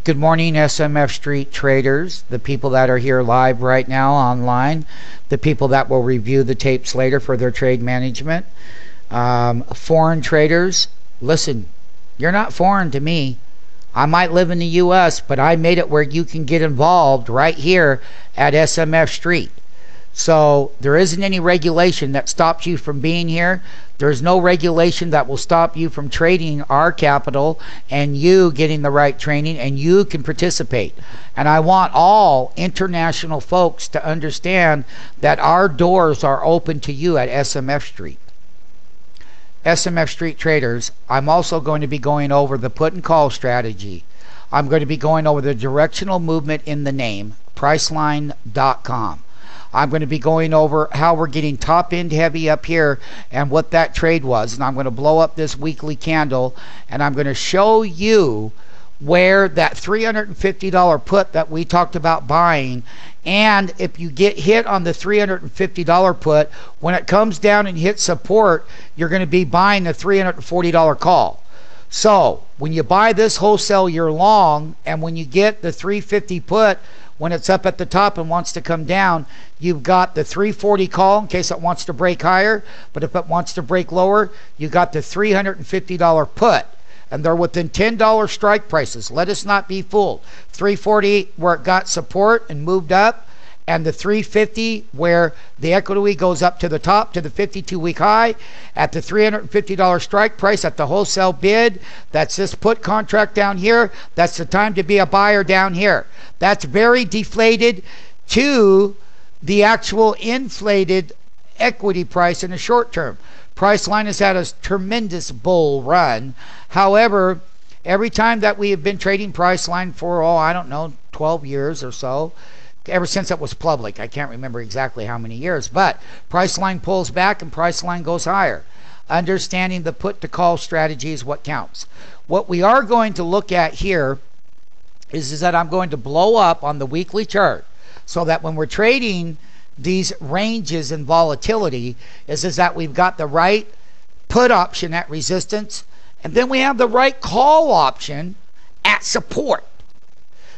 Good morning, SMF Street traders, the people that are here live right now online, the people that will review the tapes later for their trade management. Foreign traders, listen, you're not foreign to me. I might live in the U.S., but I made it where you can get involved right here at SMF Street. So there isn't any regulation that stops you from being here. There's no regulation that will stop you from trading our capital and you getting the right training, and you can participate. And I want all international folks to understand that our doors are open to you at SMF Street. SMF Street traders, I'm also going to be going over the put and call strategy. I'm going to be going over the directional movement in the name, Priceline.com. I'm going to be going over how we're getting top end heavy up here and what that trade was. And I'm going to blow up this weekly candle, and I'm going to show you where that $350 put that we talked about buying, and if you get hit on the $350 put, when it comes down and hits support, you're going to be buying the $340 call. So when you buy this wholesale, you're long, and when you get the $350 put, when it's up at the top and wants to come down, you've got the $340 call in case it wants to break higher. But if it wants to break lower, you got the $350 put. And they're within $10 strike prices. Let us not be fooled. $340 where it got support and moved up, and the $350 where the equity goes up to the top to the 52-week high at the $350 strike price at the wholesale bid. That's this put contract down here. That's the time to be a buyer down here. That's very deflated to the actual inflated equity price in the short term. Priceline has had a tremendous bull run. However, every time that we have been trading Priceline for, I don't know, 12 years or so, ever since it was public, I can't remember exactly how many years, but Priceline pulls back and Priceline goes higher. Understanding the put to call strategy is what counts. What we are going to look at here is that I'm going to blow up on the weekly chart so that when we're trading these ranges and volatility is that we've got the right put option at resistance, and then we have the right call option at support.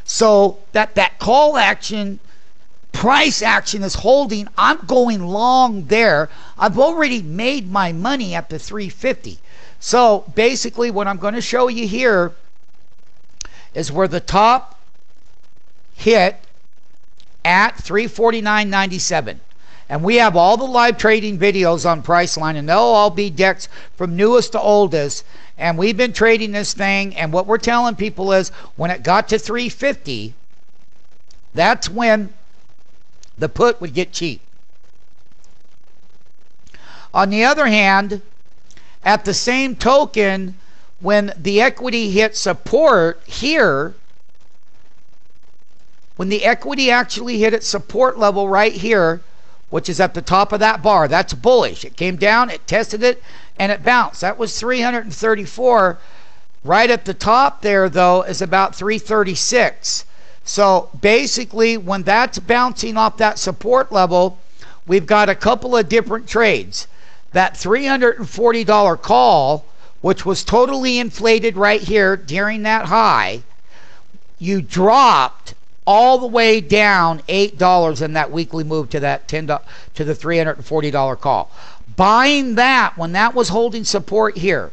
So that call action, price action is holding. I'm going long there. I've already made my money at the 350. So basically what I'm going to show you here is where the top hit at 349.97. And we have all the live trading videos on Priceline, and they'll all be decks from newest to oldest. And we've been trading this thing, and what we're telling people is when it got to 350, that's when the put would get cheap. On the other hand, at the same token, when the equity hit support here, when the equity actually hit its support level right here, which is at the top of that bar, that's bullish. It came down, it tested it, and it bounced. That was 334. Right at the top there, though, is about 336. So basically, when that's bouncing off that support level, we've got a couple of different trades. That $340 call, which was totally inflated right here during that high, you dropped all the way down $8 in that weekly move to that $10 to the $340 call. Buying that when that was holding support here,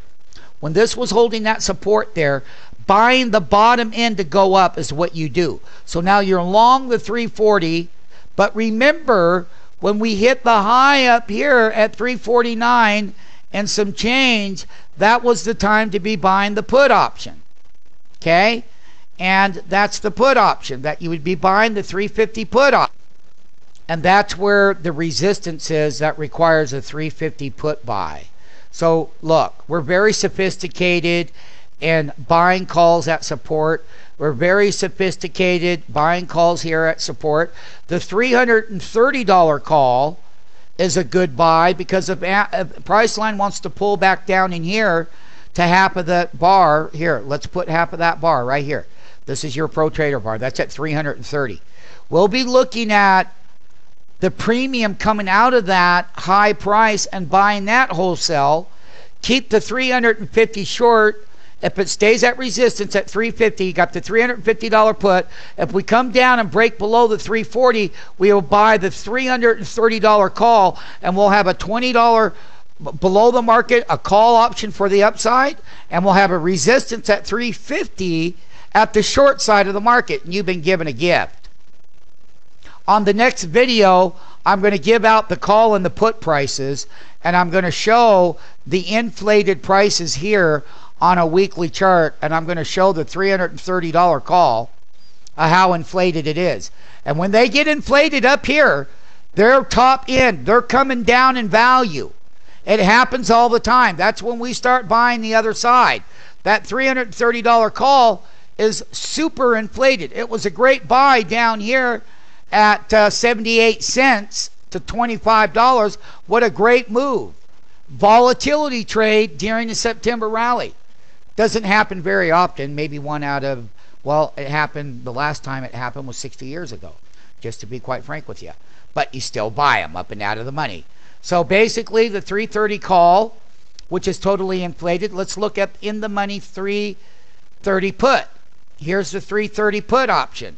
when this was holding that support there, buying the bottom end to go up is what you do. So now you're long the 340, but remember when we hit the high up here at 349 and some change, that was the time to be buying the put option. Okay? And that's the put option, that you would be buying the 350 put option. And that's where the resistance is that requires a 350 put buy. So look, we're very sophisticated in buying calls at support. We're very sophisticated buying calls here at support. The $330 call is a good buy because if Priceline wants to pull back down in here to half of the bar, here, let's put half of that bar right here. This is your Pro Trader bar. That's at 330. We'll be looking at the premium coming out of that high price and buying that wholesale. Keep the 350 short If it stays at resistance at 350, you got the $350 put. If we come down and break below the 340, we will buy the $330 call, and we'll have a $20 below the market, a call option for the upside, and we'll have a resistance at 350 at the short side of the market, and you've been given a gift. On the next video, I'm going to give out the call and the put prices, and I'm going to show the inflated prices here on a weekly chart, and I'm going to show the $330 call, how inflated it is. And when they get inflated up here, they're top end. They're coming down in value. It happens all the time. That's when we start buying the other side. That $330 call is super inflated. It was a great buy down here at 78 cents to $25. What a great move. Volatility trade during the September rally. Doesn't happen very often. Maybe one out of, well, it happened, the last time it happened was 60 years ago, just to be quite frank with you. But you still buy them up and out of the money. So basically the 330 call, which is totally inflated. Let's look at in the money 330 put. Here's the 330 put option.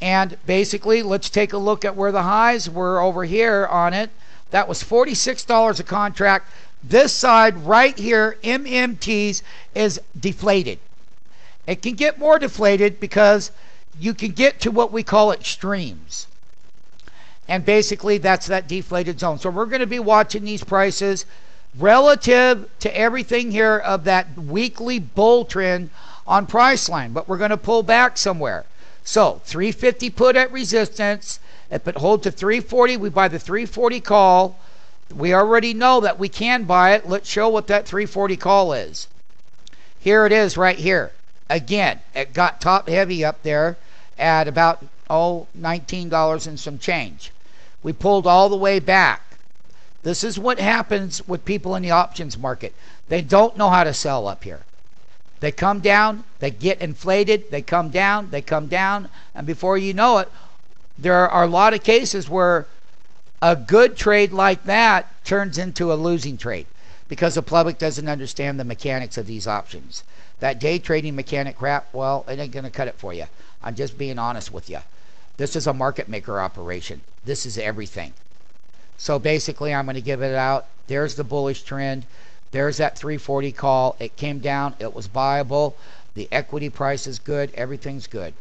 And basically, let's take a look at where the highs were over here on it. That was $46 a contract. This side right here, MMTs, is deflated. It can get more deflated because you can get to what we call extremes. And basically, that's that deflated zone. So we're going to be watching these prices relative to everything here of that weekly bull trend on Priceline. But we're going to pull back somewhere. So 350 put at resistance. If it holds to 340, we buy the 340 call. We already know that we can buy it. Let's show what that 340 call is. Here it is right here. Again, it got top heavy up there at about $19 and some change. We pulled all the way back. This is what happens with people in the options market. They don't know how to sell up here. They come down, they get inflated, they come down, and before you know it, there are a lot of cases where a good trade like that turns into a losing trade because the public doesn't understand the mechanics of these options. That day trading mechanic crap, well, it ain't going to cut it for you. I'm just being honest with you. This is a market maker operation. This is everything. So basically, I'm going to give it out. There's the bullish trend. There's that 340 call. It came down. It was buyable. The equity price is good. Everything's good.